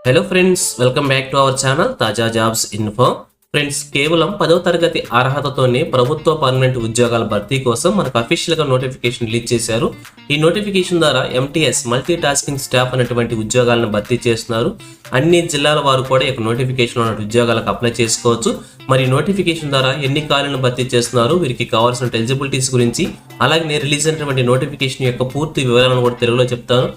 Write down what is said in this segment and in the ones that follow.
Hello friends, welcome back to our channel తాజా jobs info. Friends, కేవలం 10వ తరగతి అర్హతతోనే ప్రభుత్వ పర్మనెంట్ ఉద్యోగాల భర్తీ కోసం మనకు అఫీషియల్గా నోటిఫికేషన్ రిలీజ్ చేశారు. ఈ నోటిఫికేషన్ ద్వారా ఎంటీఎస్ మల్టీ టాస్కింగ్ స్టాఫ్ అనేటువంటి ఉద్యోగాలను భర్తీ చేస్తున్నారు. అన్ని జిల్లాల వారు కూడా ఈ నోటిఫికేషన్ ఉన్న ఉద్యోగాలకు అప్లై చేసుకోవచ్చు. మరి నోటిఫికేషన్ ద్వారా ఎన్ని ఖాళీలను భర్తీ చేస్తున్నారు, వీరికి కావాల్సిన ఎలిజిబిలిటీస్ గురించి, అలాగే రిలీజ్ అయినటువంటి నోటిఫికేషన్ యొక్క పూర్తి వివరాలను కూడా తెలుగులో చెప్తాను.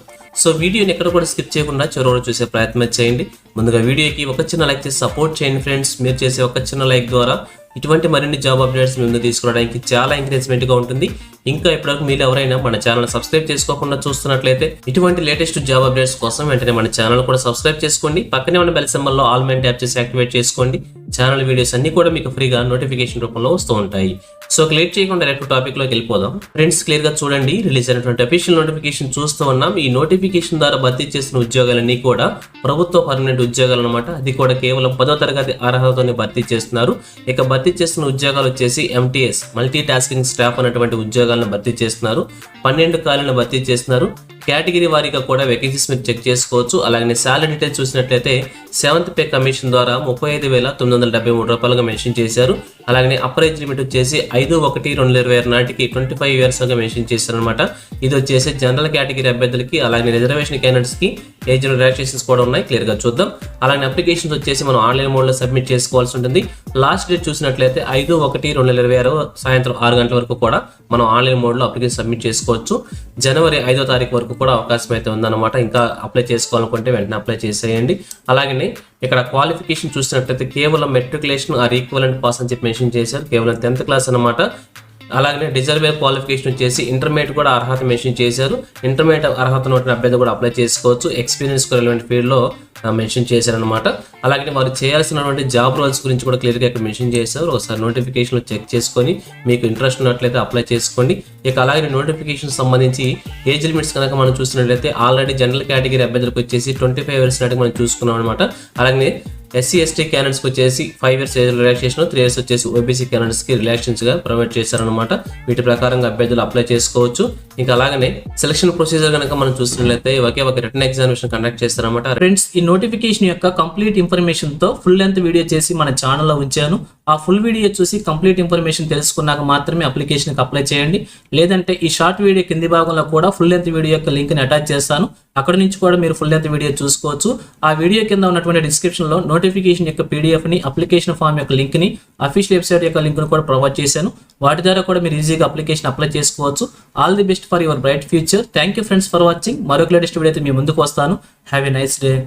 సో వీడియోని ఎక్కడ కూడా స్కిప్ చేయకుండా చివరి చూసే ప్రయత్నం చేయండి. ముందుగా వీడియోకి ఒక చిన్న లైక్ చేసి సపోర్ట్ చేయండి ఫ్రెండ్స్. మీరు చేసే ఒక చిన్న లైక్ ద్వారా ఇటువంటి మరిన్ని జాబ్ అప్డేట్స్ ముందు తీసుకోవడానికి చాలా ఎంకరేజ్మెంట్గా ఉంటుంది. ఇంకా ఇప్పటివరకు మీరు ఎవరైనా మన ఛానల్ సబ్స్క్రైబ్ చేసుకోకుండా చూస్తున్నట్లయితే ఇటువంటి లేటెస్ట్ జాబ్ అప్డేట్స్ కోసం వెంటనే మన ఛానల్ కూడా సబ్స్క్రైబ్ చేసుకోండి. పక్కనే ఉన్న బెల్ సింబల్లో ఆల్ మెయిన్ ట్యాప్ చేసి యాక్టివేట్ చేసుకోండి. ఛానల్ వీడియోస్ అన్ని కూడా మీకు ఫ్రీగా నోటిఫికేషన్ రూపంలో వస్తూ ఉంటాయి. సో లేట్ చేయకుండా డైరెక్ట్ టాపిక్ లోకి వెళ్ళిపోదాం. ఫ్రెండ్స్, క్లియర్ గా చూడండి, రిలీజ్ అయినటువంటి అఫీషియల్ నోటిఫికేషన్ చూస్తూ ఉన్నాం. ఈ నోటిఫికేషన్ ద్వారా భర్తీ చేసిన ఉద్యోగాలన్నీ కూడా ప్రభుత్వ పర్మనెంట్ ఉద్యోగాలు అనమాట. అది కూడా కేవలం 10వ తరగతి అర్హతతోనే భర్తీ చేస్తున్నారు. ఇక భర్తీ చేస్తున్న ఉద్యోగాలు వచ్చేసి ఎంటీఎస్ మల్టీ టాస్కింగ్ స్టాఫ్ అనేటువంటి ఉద్యోగాలను భర్తీ చేస్తున్నారు. 12 ఖాళీలను భర్తీ చేస్తున్నారు. కేటగిరీ వారీగా కూడా వేకెన్సీస్ మీరు చెక్ చేసుకోవచ్చు. అలాగే శాలరీ డీటెయిల్స్ చూసినట్లయితే 7th పే కమిషన్ ద్వారా 35,973 రూపాయలుగా మెన్షన్ చేశారు. అలాగే అప్పర్ ఏజ్ లిమిట్ వచ్చేసి 5/1/2026 నాటికి 25 years గా మెన్షన్ చేశారనమాట. ఇది వచ్చేసి జనరల్ కేటగిరీ అభ్యర్థులకి, అలాగే రిజర్వేషన్ క్యాండిడేట్స్ కి ఏజ్ రిలాక్సేషన్స్ కూడా ఉన్నాయి. క్లియర్ గా చూద్దాం. అలాగే అప్లికేషన్స్ వచ్చేసి మనం ఆన్లైన్ మోడ్ లో సబ్మిట్ చేసుకోవాల్సి ఉంటుంది. లాస్ట్ డేట్ చూసినట్లయితే 5/1/2026 సాయంత్రం 6 గంటల వరకు కూడా మనం ఆన్లైన్ మోడ్ లో అప్లికేషన్ సబ్మిట్ చేసుకోవచ్చు. జనవరి 5వ తారీఖు వరకు కూడా అవకాశం అయితే ఉందన్నమాట. ఇంకా అప్లై చేసుకోవాలనుకుంటే వెంటనే అప్లై చేసేయండి. అలాగే ఇక్కడ క్వాలిఫికేషన్ చూసినట్లయితే కేవలం మెట్రికులేషన్ ఆర్ ఈక్వలెంట్ పాస్ అని చెప్పి మెన్షన్ చేశారు. కేవలం 10th క్లాస్ అనమాట. అలాగే డిజర్వేర్ క్వాలిఫికేషన్ వచ్చేసి ఇంటర్మీడియట్ కూడా అర్హత మెన్షన్ చేశారు. ఇంటర్మీడియట్ అర్హత ఉన్న అభ్యర్థి కూడా అప్లై చేసుకోవచ్చు. ఎక్స్పీరియన్స్ రెలవెంట్ ఫీల్డ్లో మెన్షన్ చేశారనమాట. అలాగే వారు చేయాల్సినటువంటి జాబ్ రోల్స్ గురించి కూడా క్లియర్గా ఇక్కడ మెన్షన్ చేశారు. ఒకసారి నోటిఫికేషన్లో చెక్ చేసుకొని మీకు ఇంట్రెస్ట్ ఉన్నట్లయితే అప్లై చేసుకోండి. ఇక అలాగే నోటిఫికేషన్ సంబంధించి ఏజ్ లిమిట్స్ కనుక మనం చూసినట్లయితే ఆల్రెడీ జనరల్ కేటగిరీ అభ్యర్థులకు వచ్చేసి 25 years నాటికి మనం చూసుకున్నాం అనమాట. అలాగే SC ST క్యాండిడేట్స్కి వచ్చేసి 5 years ఏజ్ రిలాక్సేషన్, 3 years వచ్చేసి OBC క్యాండిడేట్స్కి రిలాక్సేషన్స్గా ప్రొవైడ్ చేశారనమాట. వీటి ప్రకారంగా అభ్యర్థులు అప్లై చేసుకోవచ్చు. ఇంకా అలాగనే సెలక్షన్ ప్రొసీజర్ కనుక మనం చూసినట్లయితే ఒకే ఒక రిటర్న్ ఎగ్జామినేషన్ కండక్ట్ చేస్తారనమాట. ఫ్రెండ్స్, ఈ నోటిఫికేషన్ యొక్క కంప్లీట్ ఇన్ఫర్మేషన్ తో ఫుల్ లెంత్ వీడియో చేసి మన ఛానల్లో ఉంచాను. ఆ ఫుల్ వీడియో చూసి కంప్లీట్ ఇన్ఫర్మేషన్ తెలుసుకున్నాక మాత్రమే అప్లికేషన్కి అప్లై చేయండి. లేదంటే ఈ షార్ట్ వీడియో కింది భాగంలో కూడా ఫుల్ లెంత్ వీడియో యొక్క లింక్ని అటాచ్ చేస్తాను. అక్కడ నుంచి కూడా మీరు ఫుల్ లెంత్ వీడియో చూసుకోవచ్చు. ఆ వీడియో కింద ఉన్నటువంటి డిస్క్రిప్షన్లో నోటిఫికేషన్ యొక్క PDF-ని, అప్లికేషన్ ఫామ్ యొక్క లింక్ని, అఫీషియల్ వెబ్సైట్ యొక్క లింక్ను కూడా ప్రొవైడ్ చేశాను. వాటి ద్వారా కూడా మీరు ఈజీగా అప్లికేషన్ అప్లై చేసుకోవచ్చు. All the best for your bright future. Thank you friends for watching. మరొక లేటెస్ట్ వీడియో అయితే మీ ముందుకు వస్తాను. Have a nice day.